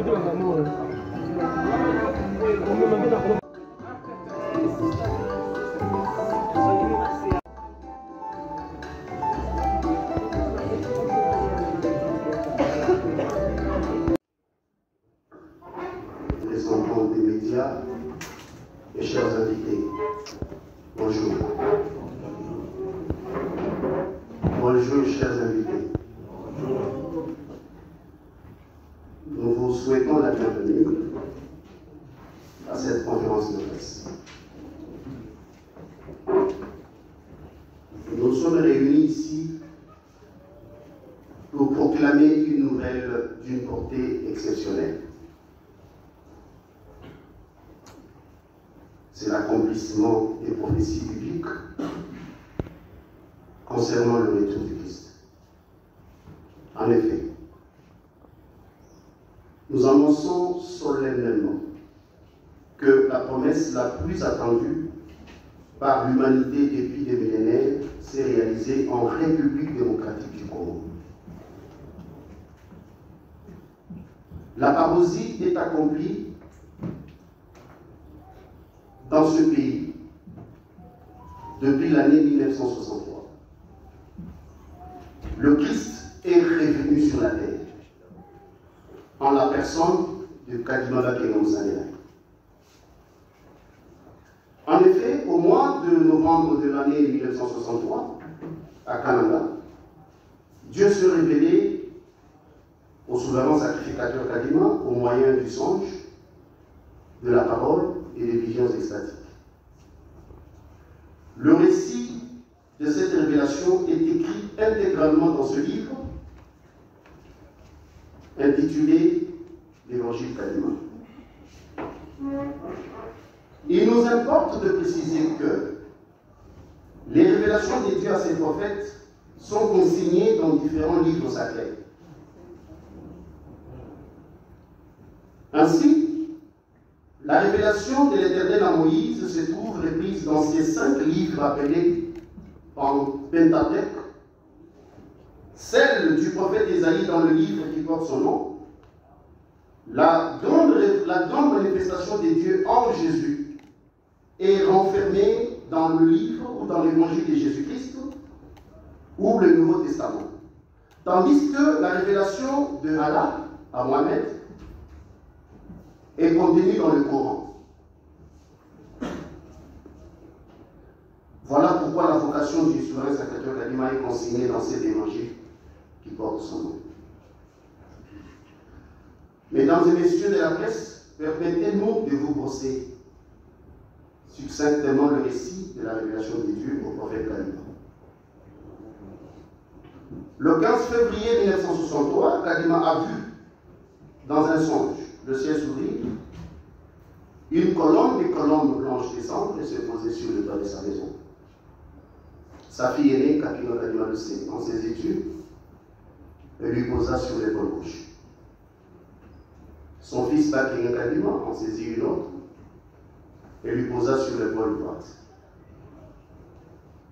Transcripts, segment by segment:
Représentants des médias et chers invités, bonjour. Bonjour, chers invités. Nous vous souhaitons la bienvenue à cette conférence de presse. Nous sommes réunis ici pour proclamer une nouvelle d'une portée exceptionnelle. C'est l'accomplissement des prophéties bibliques concernant le retour du Christ. En effet, nous annonçons solennellement que la promesse la plus attendue par l'humanité depuis des millénaires s'est réalisée en République démocratique du Congo. La parousie est accomplie dans ce pays depuis l'année 1963. Le Christ est revenu sur la terre en la personne de Kadimala Kenga. En effet, au mois de novembre de l'année 1963, à Kananga, Dieu se révélait au souverain sacrificateur Kadima au moyen du songe, de la parole et des visions extatiques. Le récit de cette révélation est écrit intégralement dans ce livre intitulé l'Évangile Kadima. Il nous importe de préciser que les révélations des dieux à ses prophètes sont consignées dans différents livres sacrés. Ainsi, la révélation de l'Éternel à Moïse se trouve reprise dans ces 5 livres appelés en Pentateuque, celle du prophète Ésaïe dans le livre qui porte son nom, la grande manifestation des dieux en Jésus est renfermée dans le livre ou dans l'évangile de Jésus-Christ ou le Nouveau Testament. Tandis que la révélation de Allah à Mohamed est contenue dans le Coran. Voilà pourquoi la vocation du souverain sacrificateur Kadima est consignée dans cet évangile qui porte son nom. Mesdames et messieurs de la presse, permettez-nous de vous brosser succinctement le récit de la révélation de Dieu au prophète Kadima. Le 15 février 1963, Kadima a vu dans un songe le ciel s'ouvrir, une colombe, des colombes blanches descendre et se poser sur le toit de sa maison. Sa fille aînée, Kakino Kadima le sait, dans ses études, elle lui posa sur l'épaule gauche. Son fils Bakinga Kadima en saisit une autre et lui posa sur l'épaule droite.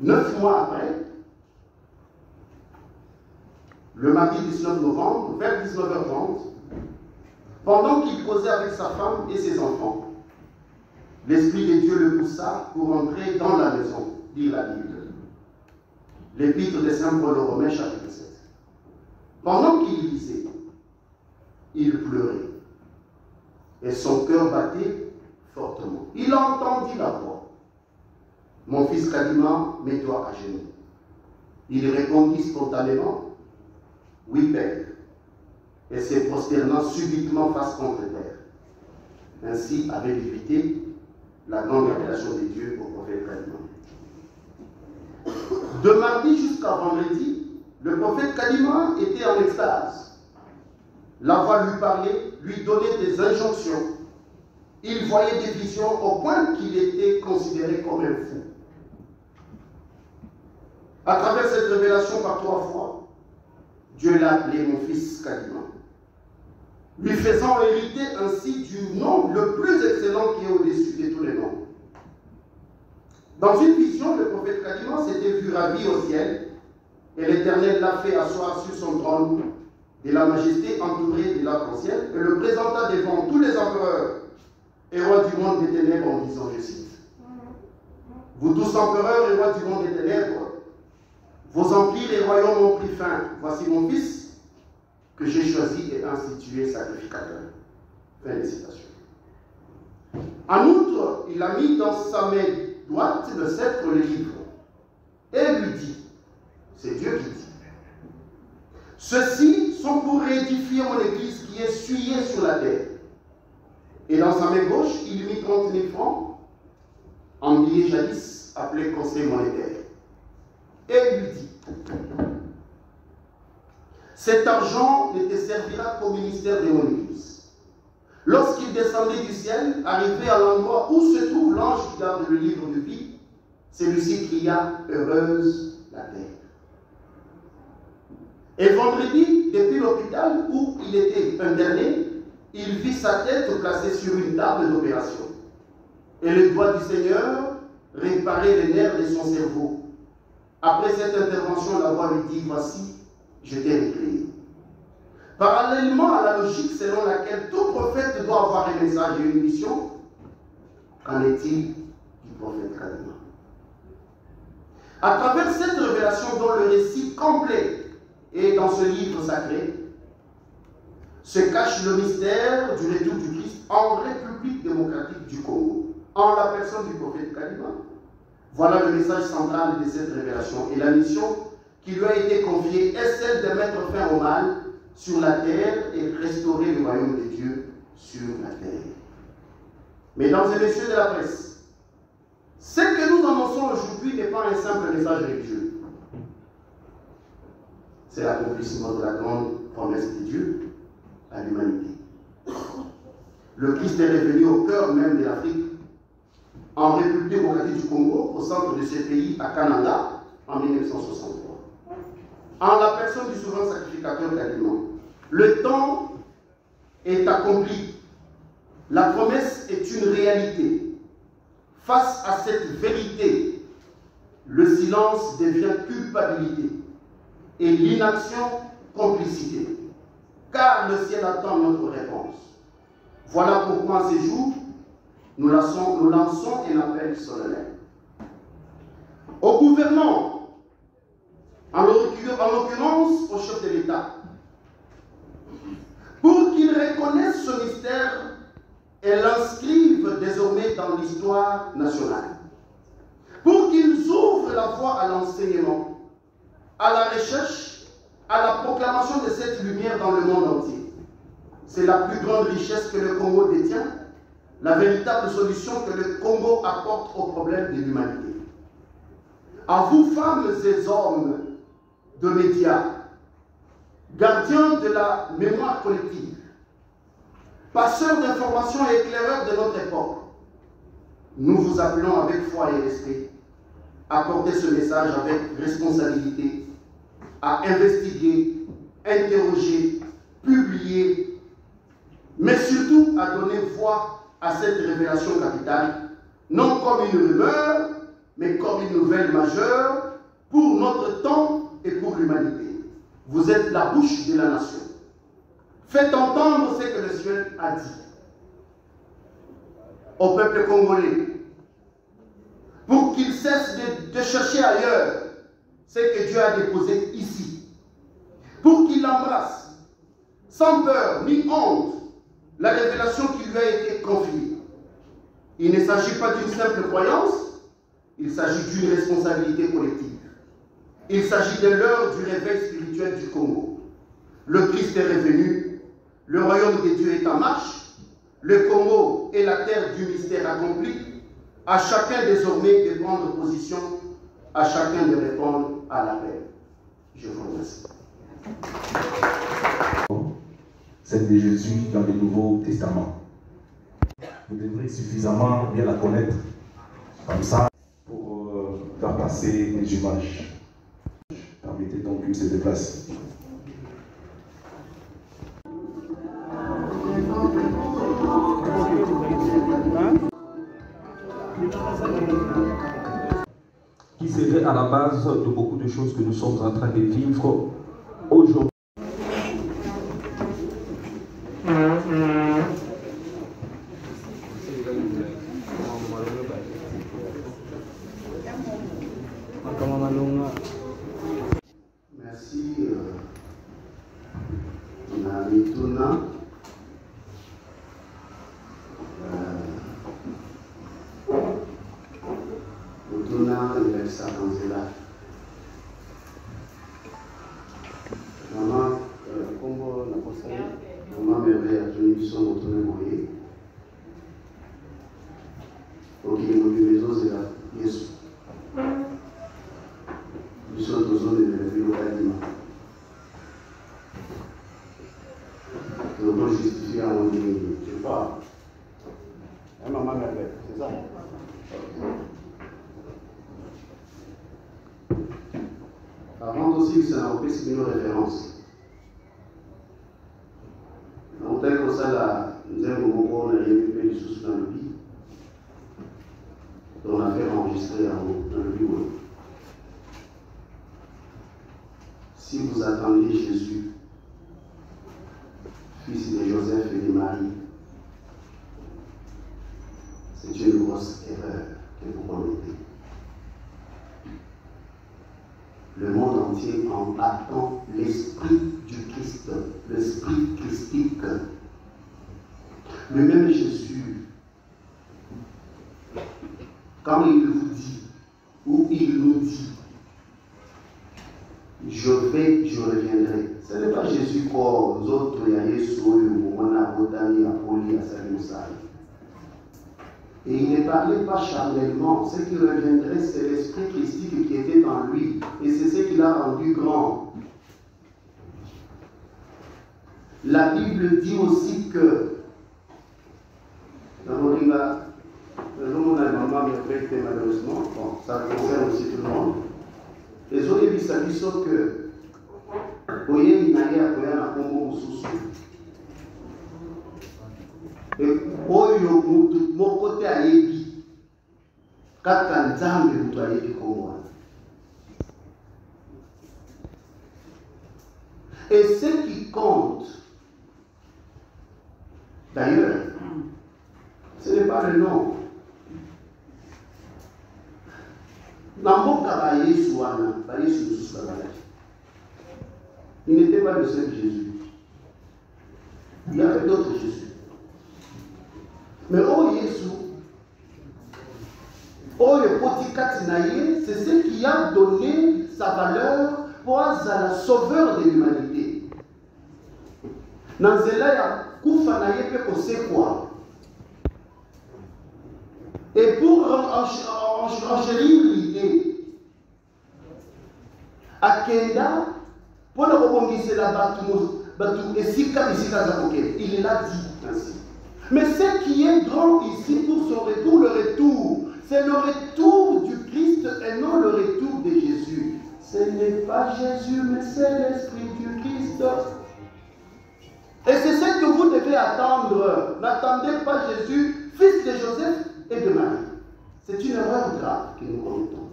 9 mois après, le mardi 19 novembre, vers 19h30, pendant qu'il causait avec sa femme et ses enfants, l'Esprit de Dieu le poussa pour entrer dans la maison, dit la Bible. L'Épître de Saint Paul aux Romains, chapitre 7. Pendant qu'il lisait, il pleurait et son cœur battait fortement. Il entendit la voix. Mon fils Kadima, mets-toi à genoux. Il répondit spontanément, oui, Père, et se prosternant subitement face contre terre. Ainsi avait débuté la grande révélation de Dieu au prophète Kadima. De mardi jusqu'à vendredi, le prophète Kadima était en extase. La voix lui parlait, lui donnait des injonctions. Il voyait des visions au point qu'il était considéré comme un fou. À travers cette révélation par 3 fois, Dieu l'a appelé mon fils Kadima, lui faisant hériter ainsi du nom le plus excellent qui est au-dessus de tous les noms. Dans une vision, le prophète Kadima s'était vu ravi au ciel et l'Éternel l'a fait asseoir sur son trône de la majesté entourée de l'arc-en-ciel et le présenta devant tous les empereurs et rois du monde des ténèbres en disant, je cite, « Vous tous empereurs et rois du monde des ténèbres, vos empires et royaumes ont pris fin. Voici mon fils que j'ai choisi et institué sacrificateur. » Fin de citation. En outre, il a mis dans sa main droite le sceptre, le livre, et lui dit, c'est Dieu qui dit, « Ceux-ci sont pour réédifier mon église qui est essuyée sur la terre. » Et dans sa main gauche, il mit 30 000 francs en billets jadis appelés conseil monétaire. Et lui dit, « Cet argent ne te servira qu'au ministère de mon église. » Lorsqu'il descendait du ciel, arrivé à l'endroit où se trouve l'ange qui garde le livre de vie, celui-ci cria, « Heureuse la terre. » Et vendredi, depuis l'hôpital où il était interné, il vit sa tête placée sur une table d'opération. Et le doigt du Seigneur réparait les nerfs de son cerveau. Après cette intervention, la voix lui dit, « Voici, je t'ai recréé. » Parallèlement à la logique selon laquelle tout prophète doit avoir un message et une mission, qu'en est-il du prophète Kadima? À travers cette révélation dont le récit complet est dans ce livre sacré, se cache le mystère du retour du Christ en République démocratique du Congo, en la personne du prophète Kadima. Voilà le message central de cette révélation. Et la mission qui lui a été confiée est celle de mettre fin au mal sur la terre et restaurer le royaume de Dieu sur la terre. Mesdames et messieurs de la presse, ce que nous annonçons aujourd'hui n'est pas un simple message religieux. C'est l'accomplissement de la grande promesse de Dieu à l'humanité. Le Christ est revenu au cœur même de l'Afrique, en République démocratique du Congo, au centre de ce pays, à Kananga, en 1963. En la personne du souverain sacrificateur Kadima. Le temps est accompli. La promesse est une réalité. Face à cette vérité, le silence devient culpabilité et l'inaction complicité. Car le ciel attend notre réponse. Voilà pourquoi en ces jours, nous lançons un appel solennel. Au gouvernement, en l'occurrence au chef de l'État, pour qu'il reconnaisse ce mystère et l'inscrive désormais dans l'histoire nationale, pour qu'ils ouvrent la voie à l'enseignement, à la recherche, à la proclamation de cette lumière dans le monde entier. C'est la plus grande richesse que le Congo détient, la véritable solution que le Congo apporte aux problèmes de l'humanité. À vous, femmes et hommes de médias, gardiens de la mémoire collective, passeurs d'informations et éclaireurs de notre époque, nous vous appelons avec foi et respect à porter ce message avec responsabilité, à investiguer, interroger, publier, mais surtout à donner voix à cette révélation capitale, non comme une rumeur, mais comme une nouvelle majeure pour notre temps et pour l'humanité. Vous êtes la bouche de la nation. Faites entendre ce que le ciel a dit au peuple congolais pour qu'il cesse de chercher ailleurs ce que Dieu a déposé ici, pour qu'il embrasse sans peur ni honte la révélation qui lui a été confiée. Il ne s'agit pas d'une simple croyance, il s'agit d'une responsabilité collective. Il s'agit de l'heure du réveil spirituel du Congo. Le Christ est revenu, le royaume de Dieu est en marche, le Congo est la terre du mystère accompli. À chacun désormais de prendre position, à chacun de répondre à l'appel. Je vous remercie. Celle de Jésus dans le Nouveau Testament. Vous devrez suffisamment bien la connaître, comme ça, pour faire passer les images. Permettez donc qu'il se déplace. Qui serait à la base de beaucoup de choses que nous sommes en train de vivre aujourd'hui. Merci. On a Mituna. Mituna, il a ça dans Zéla. Maman, Combo, la conseille. Maman, merveille, a tenu du son, retourné moyen. Ok, il y a des là. Yes. Nous sommes dans zone de la ville locale. Je peux justifier à mon niveau. Je ne sais pas. Maman merveille, c'est ça? Avant aussi, ça n'a pas pris une référence. On t'a comme ça, là, nous avons on a récupéré les sous dans le pays. On a fait enregistrer dans le bureau. Si vous attendez Jésus, fils de Joseph et de Marie, c'est une grosse erreur que vous commettez. Le monde entier en attend l'esprit du Christ, l'esprit christique. Le même Jésus, quand il vous dit, ou il nous dit, je vais, je reviendrai. Ce n'est pas Jésus comme nous autres, il y a Jésus, on a Botani, à Poli, à Salimoussai. Et il ne parlait pas charnellement. Ce qui reviendrait, c'est l'esprit christique qui était en lui. Et c'est ce qui l'a rendu grand. La Bible dit aussi que, dans Moringa, on a maman malheureusement, bon, ça concerne aussi tout le monde. Les autres disent que Oye Inaye Akoya na Kongo Mususu. Et Oyo Mutu, mon côté à Yebi, Kaka Nzambe Mutu à Yebi Kongo. Et ce qui compte, d'ailleurs, ce n'est pas le nom. Il n'était pas le seul Jésus. Il y avait d'autres Jésus. Mais oh Jésus, oh le Potikati Naye, c'est ce qui a donné sa valeur pour être sauveur de l'humanité. Nanzela ya kufa naye pe kosekwa. Et pour enchérir l'idée, Akenda, pour ne rebondir la Batou et Sika, il l'a dit ainsi. Mais ce qui est grand ici pour son retour, le retour, c'est le retour du Christ et non le retour de Jésus. Ce n'est pas Jésus, mais c'est l'Esprit du Christ. Et c'est ce que vous devez attendre. N'attendez pas Jésus, fils de Joseph et de Marie. C'est une erreur grave que nous commettons.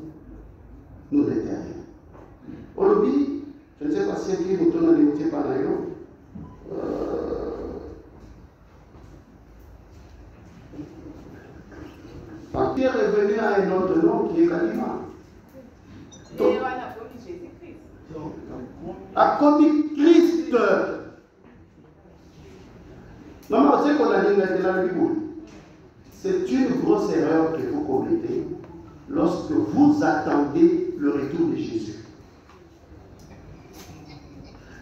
Nous les terriens. Aujourd'hui, je ne sais pas si qui nous tourne limité par d'ailleurs. Qui est revenu à un autre nom qui est Kalima. A commis Christ. Non, c'est qu'on a dit dans la Bible. C'est une grosse erreur que vous commettez lorsque vous attendez le retour de Jésus.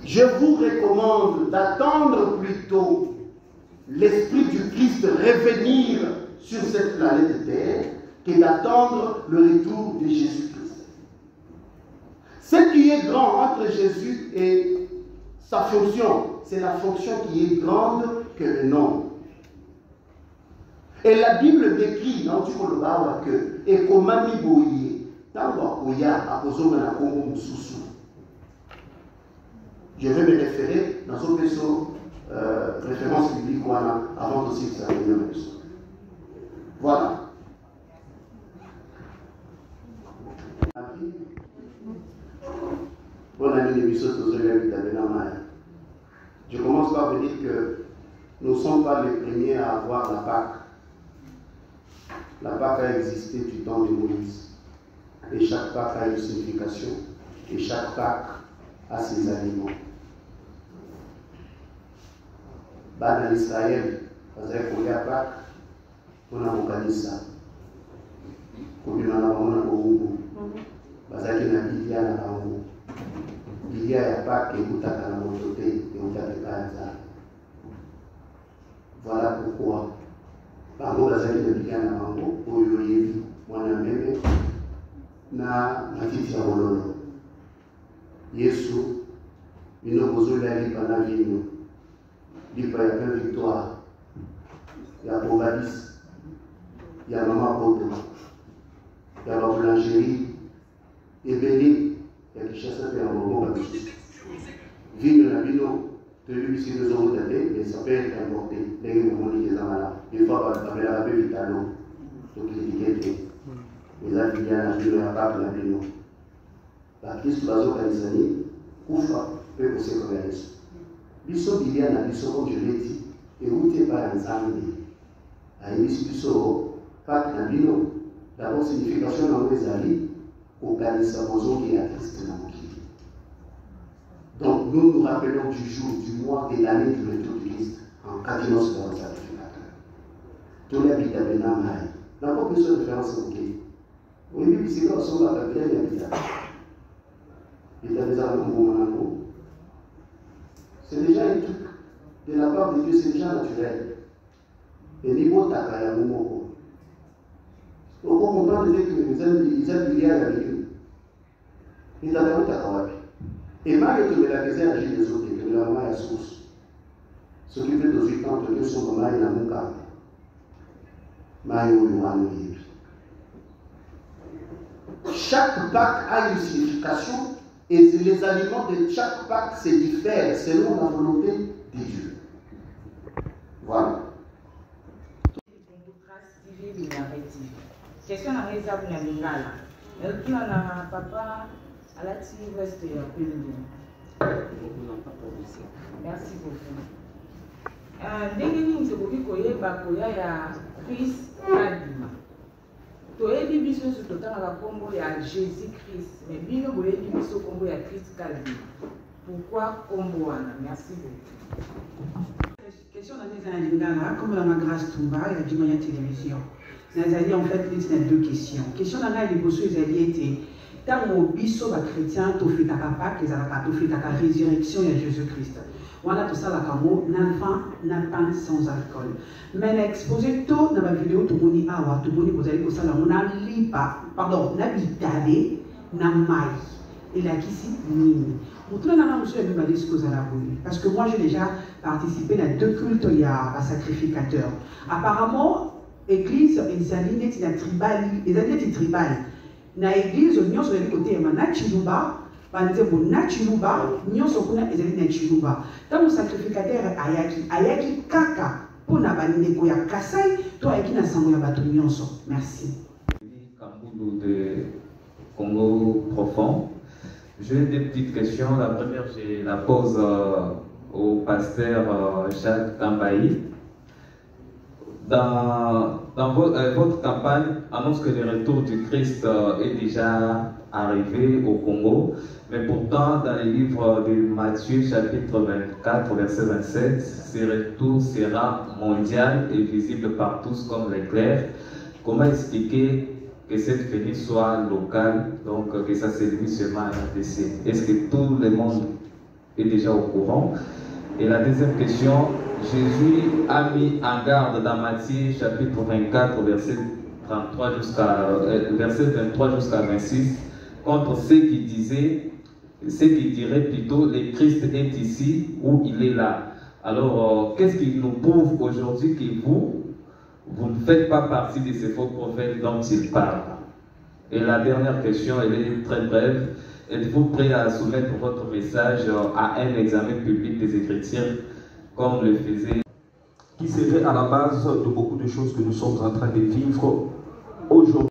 Je vous recommande d'attendre plutôt l'Esprit du Christ revenir sur cette planète Terre que d'attendre le retour de Jésus-Christ. Ce qui est grand entre Jésus et sa fonction, c'est la fonction qui est grande que le nom. Et la Bible décrit dans le Kolobawa que Ekomami Boye, Tango Akoya, Akozo Manakongo Mususu. Je vais me référer dans ce vaisseau, référence biblique avant aussi que ça revienne à vaisseau. Voilà. Bonne année, les je commence par vous dire que nous ne sommes pas les premiers à avoir la Pâque. La Pâque a existé du temps de Moïse. Et chaque Pâque a une signification. Et chaque Pâque à ses aliments. Bana Israël, bazali kolia Pâques, mpona kokanisa kobima na bango na bowumbu, bazalaki na bilia na bango. Bilia ya Pâques ekutaka na moto te, ekutaka epai ya Nzambe. Voilà pourquoi bango bazalaki na bilia na bango oyo oyebi mwana meme na matiti ya bololo. Yesu bino bozolia lipa na vino, lipa ya plein victoire, ya Bobadis, ya Mama Poto, ya baboulangerie ebele ya Kinshasa pe ya Momo Babisi. Vino na bino toyebi bisi tozokota te, mais ça peut être importé ndenge bomoni eza malamu. Des fois babelaka mpe vitalo tokritike te, eza bilia na bino ya Pâques na bino. Bakristu bazokanisa nini? Kufa mpe koseka ya Yesu. Biso bilia na biso, comme je l'ai dit, euti epai ya Nzambe. Ayebisi biso Pâques na bino, d'abord signification nango ezali kokanisa bozongi ya Christ na mokili. Donc nous nous rappelons du jour, du mois et l'année du retour du Christ en kati nyonso ya sacrificateur. Toliabita bena mai. N'importe quelle référence au Christ. Oyebi bisika osongaka bilei ya bita. C'est déjà un truc de la part de Dieu, c'est déjà naturel. Et niveau takaya mumoko. On comprend que les hommes il y a la vie. Ils ont takawapi. Et mal que la question agit des autres, que la main est source. S'occuper de 8 ans, de son main et la mouka. Chaque Pâques a une signification. Et les aliments de chaque Pâques se diffèrent selon la volonté de Dieu. Voilà. Question na réserve na lingala. Tu na papa à la tire veste ya pembe. Merci beaucoup. Ndenge nini nzokoki koyeba koya ya Christ kadima. Toyebi biso so totanga kombo ya Jésus Christ, mais bino boyebi biso kombo ya Christ kadima. Pourquoi kombo wana? Merci beaucoup. Question dans les lingala, comme dans ma grâce Tumba, il y a du moyen télévision. Nazali en fait il y a deux questions. Question dans les bosso ezali été tant au biso ba chrétien to fait ta Pâques, les alaka to fait ta résurrection de Jésus Christ. Voilà tout ça la camo n'a pas sans alcool. Mais l'exposé tout dans ma vidéo tout boni awa tout boni vous allez que ça là on a lipa pardon na bitale na mai et la kisi nini. Mutu na monsieur me m'a dit ce que ça la boni parce que moi j'ai déjà participé à 2 cultes il y a un sacrificateur. Apparemment église ezali neti na tribal, ezali neti tribal. Na église nyonso ezali côté ya na chiluba, banzembo na chiluba, nyonso kuna ezali na chiluba. Tant sacrificateur ayaki kaka pona bandeko ya Kasai to ayaki na sango ya bato nyonso. Merci. Kamboulou de Congo profond. J'ai des petites questions. La première, je la pose au pasteur Jacques Tambaï. Dans votre campagne annonce que le retour du Christ est déjà arrivé au Congo, mais pourtant dans le livre de Matthieu chapitre 24 verset 27, ce retour sera mondial et visible par tous comme l'éclair. Comment expliquer que cette venue soit locale, donc que ça se limite seulement à RDC? Est-ce que tout le monde est déjà au courant? Et la deuxième question, Jésus a mis en garde dans Matthieu chapitre 24 verset 23 jusqu'à 26 contre ceux qui diraient plutôt le Christ est ici ou il est là. Alors qu'est-ce qui nous prouve aujourd'hui que vous ne faites pas partie de ces faux prophètes dont il parle? Et la dernière question, elle est très brève. Êtes-vous prêt à soumettre votre message à un examen public des Écritures comme le faisait, qui serait à la base de beaucoup de choses que nous sommes en train de vivre aujourd'hui?